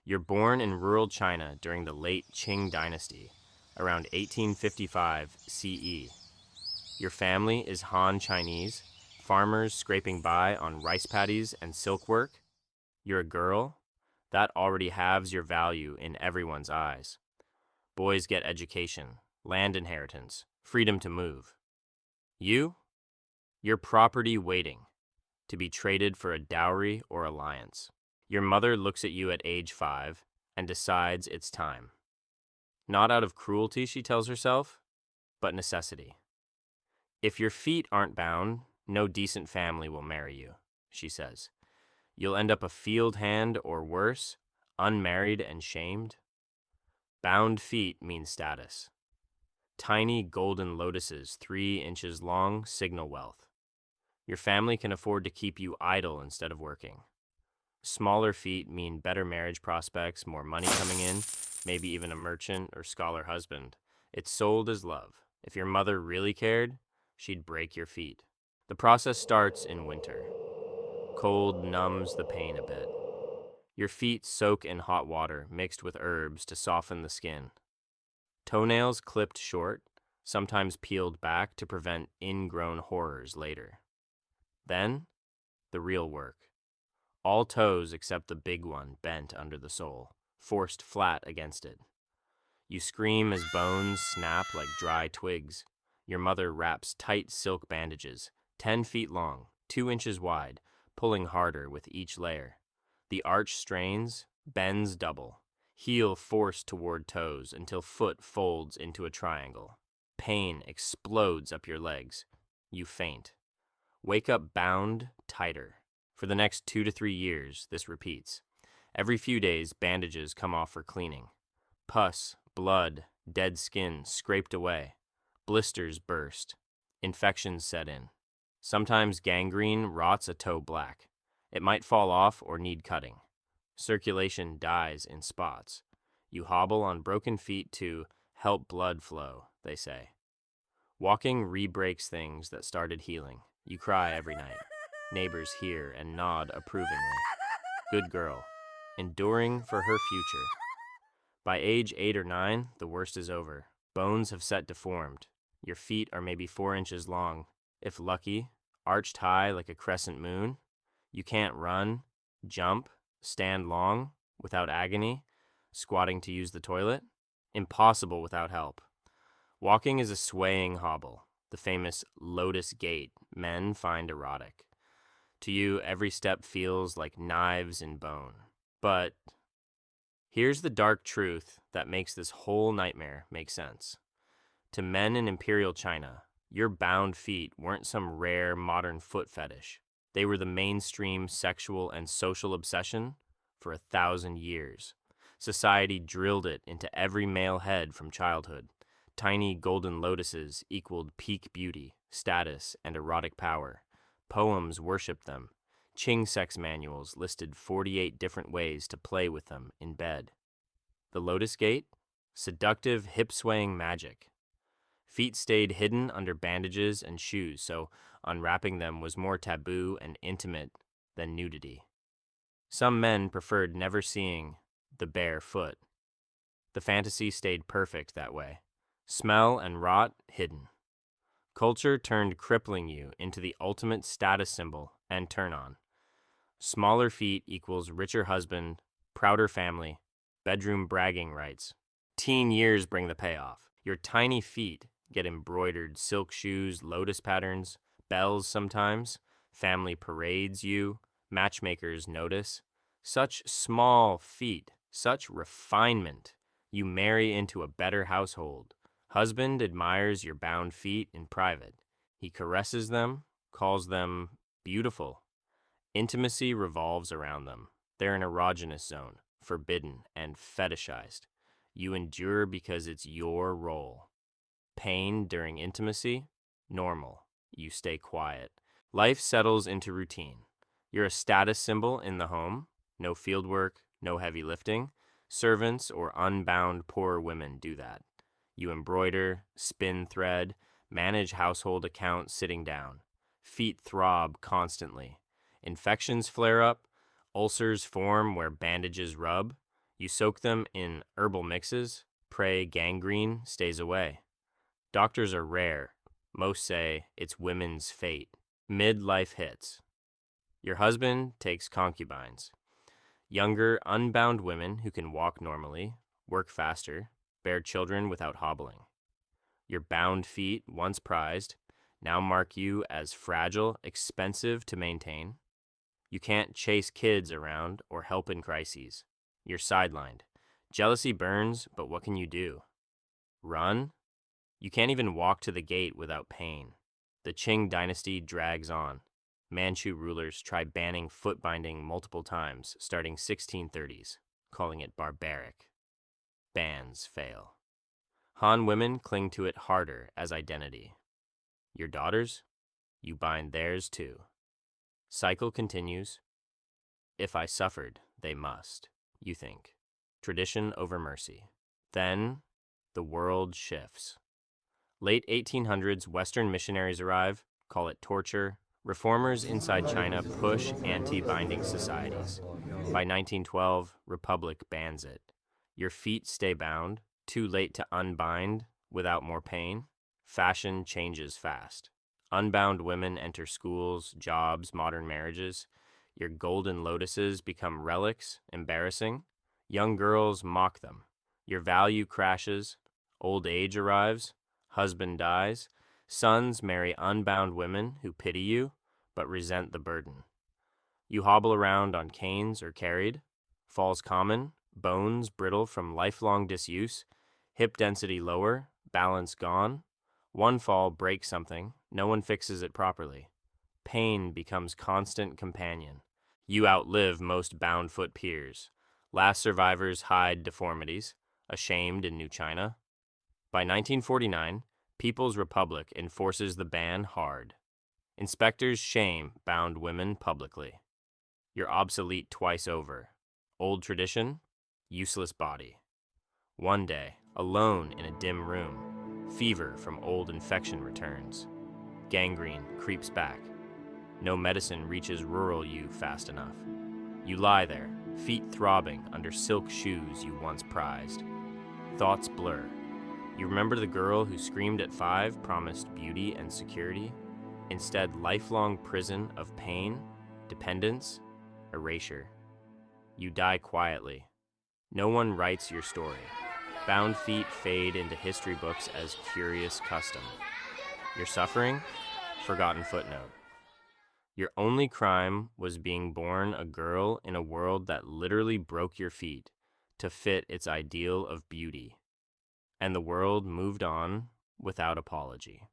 You're born in rural China during the late Qing dynasty, around 1855 CE. Your family is Han Chinese, farmers scraping by on rice paddies and silk work. You're a girl? That already halves your value in everyone's eyes. Boys get education, land inheritance, freedom to move. You? You're property waiting, to be traded for a dowry or alliance. Your mother looks at you at age 5 and decides it's time. Not out of cruelty, she tells herself, but necessity. If your feet aren't bound, no decent family will marry you, she says. You'll end up a field hand or worse, unmarried and shamed. Bound feet mean status. Tiny golden lotuses 3 inches long signal wealth. Your family can afford to keep you idle instead of working. Smaller feet mean better marriage prospects, more money coming in, maybe even a merchant or scholar husband. It's sold as love. If your mother really cared, she'd break your feet. The process starts in winter. Cold numbs the pain a bit. Your feet soak in hot water mixed with herbs to soften the skin. Toenails clipped short, sometimes peeled back to prevent ingrown horrors later. Then, the real work. All toes except the big one bent under the sole, forced flat against it. You scream as bones snap like dry twigs. Your mother wraps tight silk bandages, 10 feet long, 2 inches wide, pulling harder with each layer. The arch strains, bends double, heel forced toward toes until foot folds into a triangle. Pain explodes up your legs. You faint. Wake up bound tighter. For the next 2 to 3 years, this repeats. Every few days, bandages come off for cleaning. Pus, blood, dead skin scraped away. Blisters burst. Infections set in. Sometimes gangrene rots a toe black. It might fall off or need cutting. Circulation dies in spots. You hobble on broken feet to help blood flow, they say. Walking re-breaks things that started healing. You cry every night. Neighbors hear and nod approvingly. Good girl. Enduring for her future. By age 8 or 9, the worst is over. Bones have set deformed. Your feet are maybe 4 inches long. If lucky, arched high like a crescent moon. You can't run, jump, stand long, without agony, squatting to use the toilet. Impossible without help. Walking is a swaying hobble, the famous lotus gait men find erotic. To you, every step feels like knives in bone. But here's the dark truth that makes this whole nightmare make sense. To men in Imperial China, your bound feet weren't some rare modern foot fetish. They were the mainstream sexual and social obsession for 1,000 years. Society drilled it into every male head from childhood. Tiny golden lotuses equaled peak beauty, status, and erotic power. Poems worshipped them. Qing sex manuals listed 48 different ways to play with them in bed. The Lotus Gate? Seductive, hip-swaying magic. Feet stayed hidden under bandages and shoes, so unwrapping them was more taboo and intimate than nudity. Some men preferred never seeing the bare foot. The fantasy stayed perfect that way. Smell and rot hidden. Culture turned crippling you into the ultimate status symbol and turn-on. Smaller feet equals richer husband, prouder family, bedroom bragging rights. Teen years bring the payoff. Your tiny feet get embroidered silk shoes, lotus patterns, bells sometimes. Family parades you. Matchmakers notice. Such small feet, such refinement. You marry into a better household. Husband admires your bound feet in private. He caresses them, calls them beautiful. Intimacy revolves around them. They're an erogenous zone, forbidden and fetishized. You endure because it's your role. Pain during intimacy? Normal. You stay quiet. Life settles into routine. You're a status symbol in the home. No field work, no heavy lifting. Servants or unbound poor women do that. You embroider, spin thread, manage household accounts sitting down. Feet throb constantly. Infections flare up. Ulcers form where bandages rub. You soak them in herbal mixes, pray gangrene stays away. Doctors are rare. Most say it's women's fate. Midlife hits. Your husband takes concubines. Younger, unbound women who can walk normally, work faster, bear children without hobbling. Your bound feet, once prized, now mark you as fragile, expensive to maintain. You can't chase kids around or help in crises. You're sidelined. Jealousy burns, but what can you do? Run? You can't even walk to the gate without pain. The Qing dynasty drags on. Manchu rulers try banning foot binding multiple times, starting 1630s, calling it barbaric. Bans fail. Han women cling to it harder as identity. Your daughters? You bind theirs too. Cycle continues. If I suffered, they must, you think. Tradition over mercy. Then, the world shifts. Late 1800s, Western missionaries arrive, call it torture. Reformers inside China push anti-binding societies. By 1912, Republic bans it. Your feet stay bound, too late to unbind without more pain. Fashion changes fast. Unbound women enter schools, jobs, modern marriages. Your golden lotuses become relics, embarrassing. Young girls mock them. Your value crashes. Old age arrives. Husband dies. Sons marry unbound women who pity you, but resent the burden. You hobble around on canes or carried. Falls common. Bones brittle from lifelong disuse. Hip density lower. Balance gone. One fall breaks something. No one fixes it properly. Pain becomes constant companion. You outlive most bound foot peers. Last survivors hide deformities, ashamed in New China. By 1949, People's Republic enforces the ban hard. Inspectors shame bound women publicly. You're obsolete twice over. Old tradition, useless body. One day, alone in a dim room, fever from old infection returns. Gangrene creeps back. No medicine reaches rural you fast enough. You lie there, feet throbbing under silk shoes you once prized. Thoughts blur. You remember the girl who screamed at 5, promised beauty and security? Instead, lifelong prison of pain, dependence, erasure. You die quietly. No one writes your story. Bound feet fade into history books as curious custom. Your suffering? Forgotten footnote. Your only crime was being born a girl in a world that literally broke your feet to fit its ideal of beauty. And the world moved on without apology.